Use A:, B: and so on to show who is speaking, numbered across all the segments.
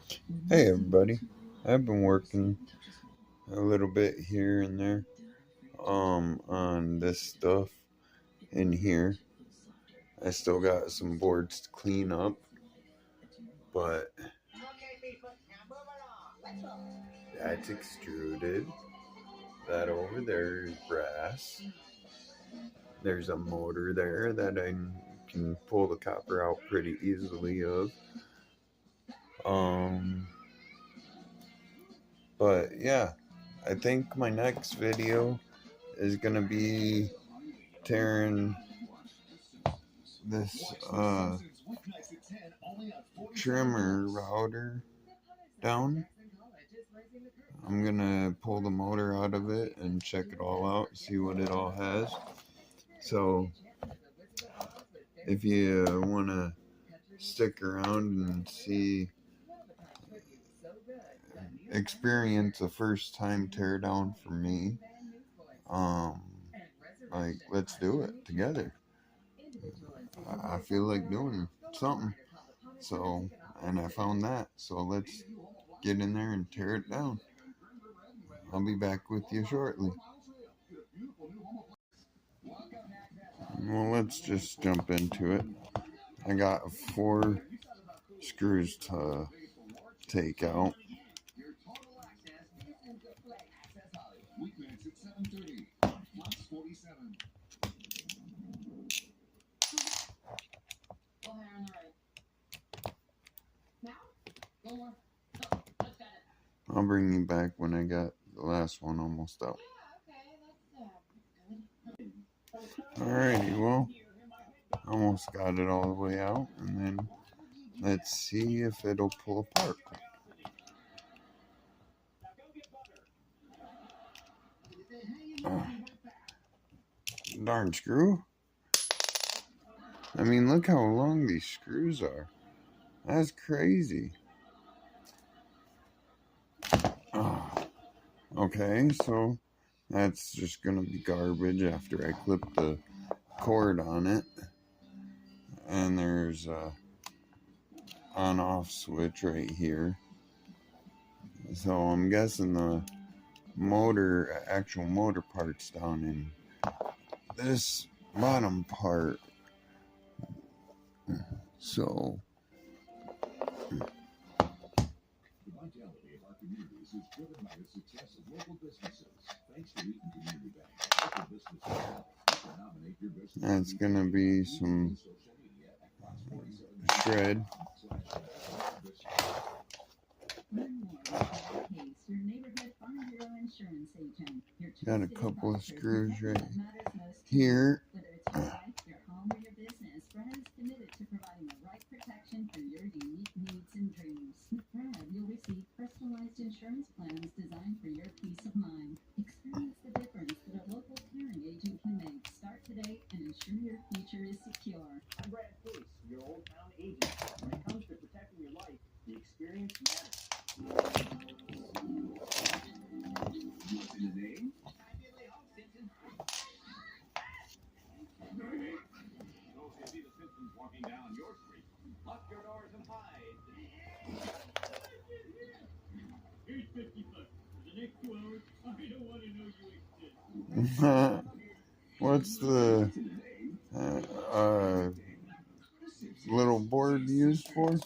A: Hey everybody, I've been working a little bit here and there on this stuff in here. I still got some boards to clean up, but that's extruded. That over there is brass. There's a motor there that I can pull the copper out pretty easily of. Um but yeah, I think my next video is gonna be tearing this trimmer router down. I'm gonna pull the motor out of it and check it all out, see what it all has. So if you want to stick around and experience a first time teardown for me, let's do it together. I feel like doing something. So, and I found that. So let's get in there and tear it down. I'll be back with you shortly. Well, let's just jump into it. I got 4 screws to take out. I'll bring you back when I got the last one almost out. Alrighty, well, almost got it all the way out, and then let's see if it'll pull apart. Darn screw. I mean, look how long these screws are. That's crazy. Okay, so that's just gonna be garbage after I clip the cord on it. And there's a on-off switch right here. So I'm guessing the actual motor part's down in this bottom part. So that's gonna be some shred. Got a couple of screws right here. You'll receive personalized insurance plans designed for your peace of mind. Experience the difference that a local caring agent can make. Start today and ensure your future is secure. I'm Brad Case, your Old Town agent. When it comes to protecting your life, the experience matters. What's his name? Go see the Simpsons walking down your street. Lock your doors and hide. Here's 50 bucks. For the next 2 hours, I don't want to know you exist. What's the little board used for?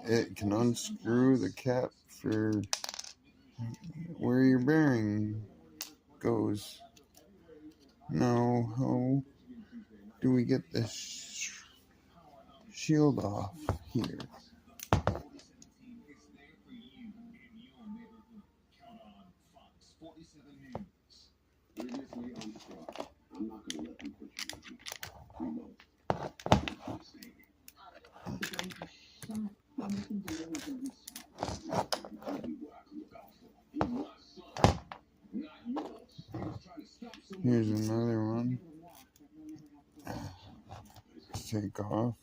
A: It can unscrew the cap for where your bearing goes. Now, how do we get this shield off here? Here's another one. Let's take off.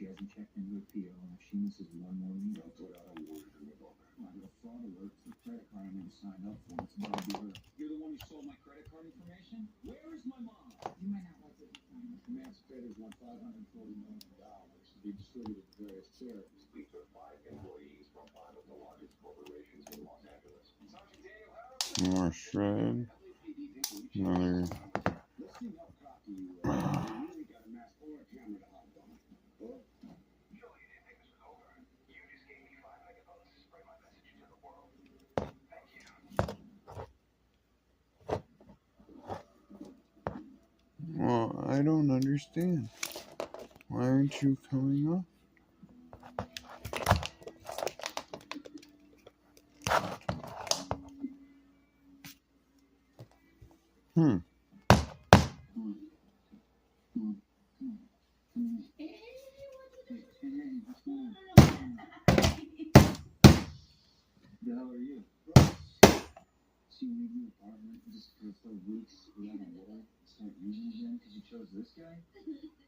B: she hasn't checked into her PO, and if she misses one more meal, I'll put out a word in the book. I got a fraud alert for the credit card I'm going to sign up for. It's about to be her. You're the one who stole my credit card information? Where is my mom? You might not like what you find. Emancipators want $540 million to be distributed to various charities. We took 5 employees from 5 of the largest corporations in Los Angeles.
A: More shred. Another.
B: Let's see how cocky you are. You really got a mask or a camera to hide on. Or
A: Well, I don't understand. Why aren't you coming up?
B: the hell are you? So you leave your apartment just for weeks without a word, start using it again because you chose this guy?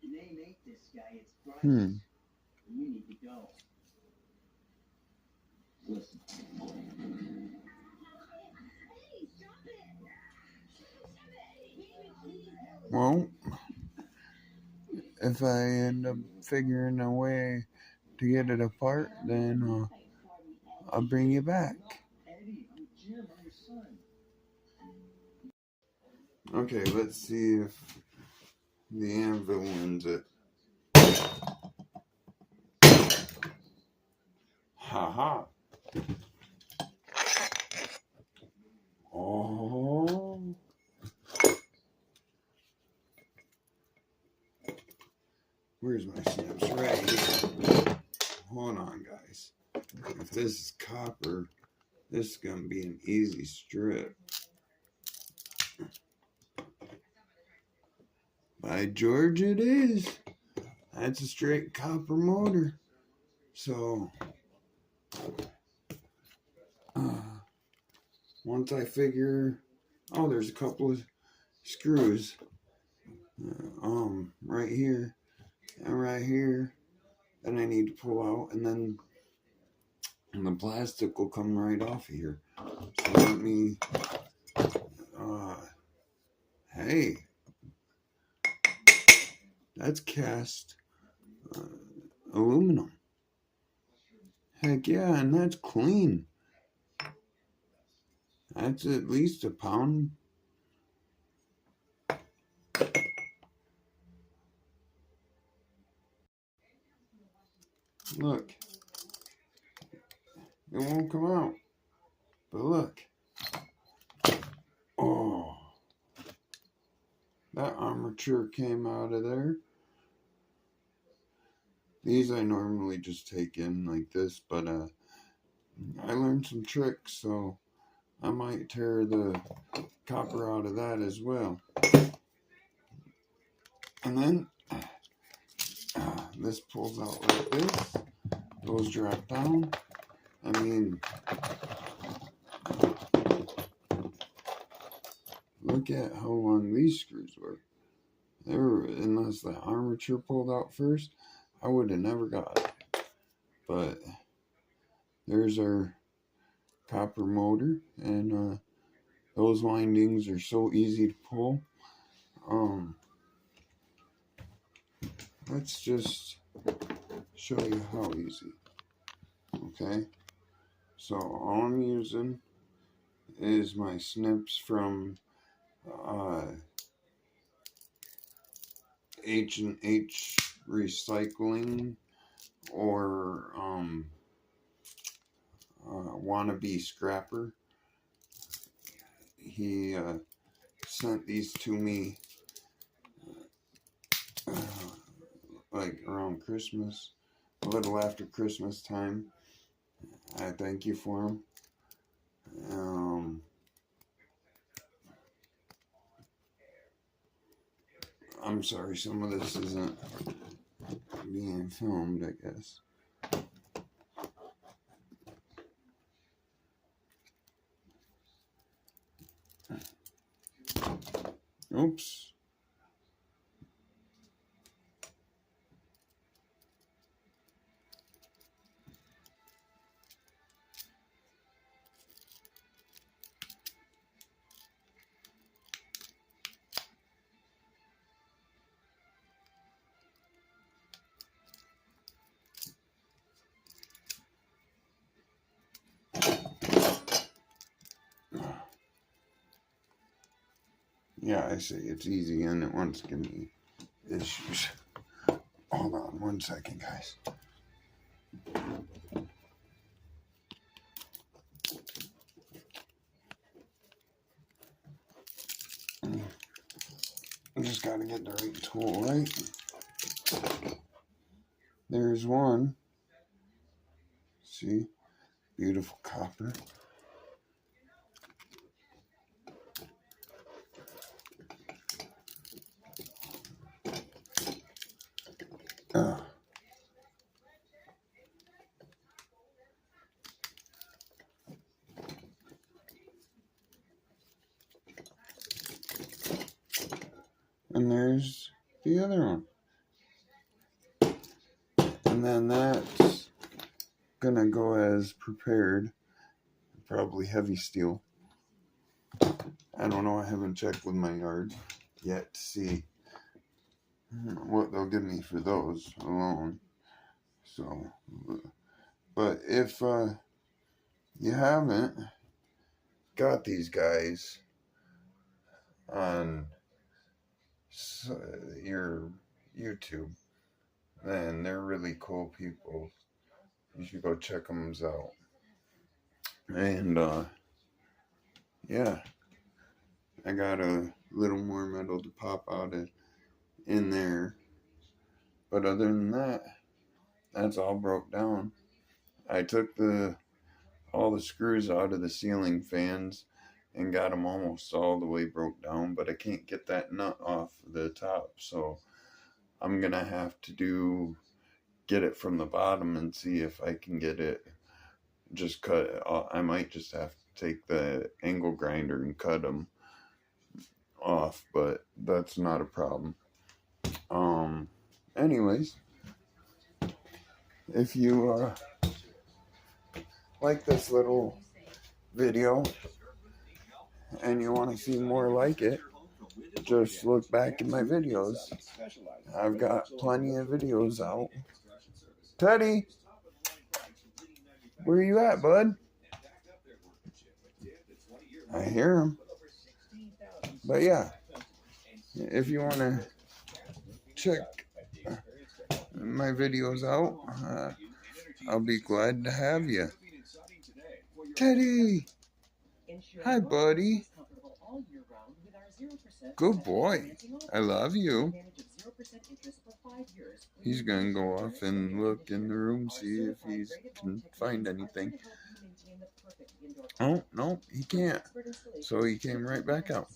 B: Name ain't this guy, it's Bryce. You need to go. Listen.
A: Well, if I end up figuring a way to get it apart, then I'll bring you back.
B: Eddie, I'm Jim, I'm your son.
A: Okay, let's see if the anvil wins it. Haha. Oh. Where's my snips? Right here. Hold on, guys. If this is copper, this is going to be an easy strip. By George, it is. That's a straight copper motor. So, once I figure, oh, there's a couple of screws, right here and right here that I need to pull out, and then the plastic will come right off of here. So let me, hey, that's cast aluminum. Heck yeah, and that's clean. That's at least a pound. Look, it won't come out, but look. Oh, that armature came out of there. These I normally just take in like this, but I learned some tricks, so I might tear the copper out of that as well. And then this pulls out like this, those drop down. I mean, look at how long these screws were. They were, unless the armature pulled out first, I would have never got it. But there's our copper motor, and those windings are so easy to pull. Let's just show you how easy. Okay, so all I'm using is my snips from H&H Recycling, or Wannabe Scrapper. He sent these to me like around Christmas, a little after Christmas time. I thank you for them. I'm sorry, some of this isn't being filmed, I guess. Oops. Yeah, I say it's easy and it wants to give me issues. Hold on 1 second, guys. I just gotta get the right tool, right? There's one. See? Beautiful copper. Uh, and there's the other one. And then that's gonna go as prepared. Probably heavy steel. I don't know, I haven't checked with my yard yet to see what they'll give me for those alone. So, but if you haven't got these guys on your YouTube, then they're really cool people. You should go check them out. And yeah, I got a little more metal to pop out in there. But other than that, that's all broke down. I took all the screws out of the ceiling fans and got them almost all the way broke down, but I can't get that nut off the top, so I'm gonna have to get it from the bottom and see if I can get it just cut. I might just have to take the angle grinder and cut them off, but that's not a problem. Anyways, if you like this little video and you want to see more like it, just look back at my videos. I've got plenty of videos out. Teddy, where you at, bud? I hear him. But yeah, if you want to check my videos out, I'll be glad to have you. Teddy! Hi, buddy. Good boy. I love you. He's gonna go off and look in the room, see if he can find anything. Oh, no, he can't. So he came right back out.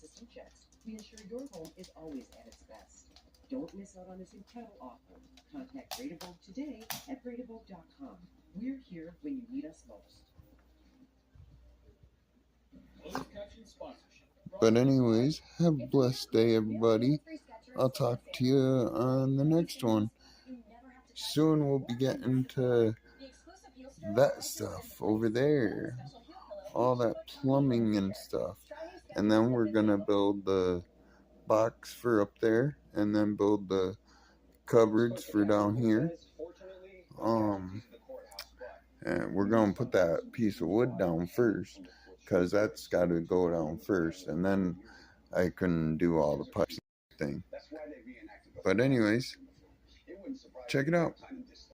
A: We ensure your home is always at its best. Don't miss out on this incredible offer. Contact Rateable today at rateable.com. We're here when you need us most. But anyways, have a blessed day, everybody. I'll talk to you on the next one. Soon we'll be getting to that stuff over there. All that plumbing and stuff. And then we're going to build the box for up there. And then build the cupboards for down here. And we're going to put that piece of wood down first, because that's got to go down first, and then I can do all the pipes thing. But anyways, check it out.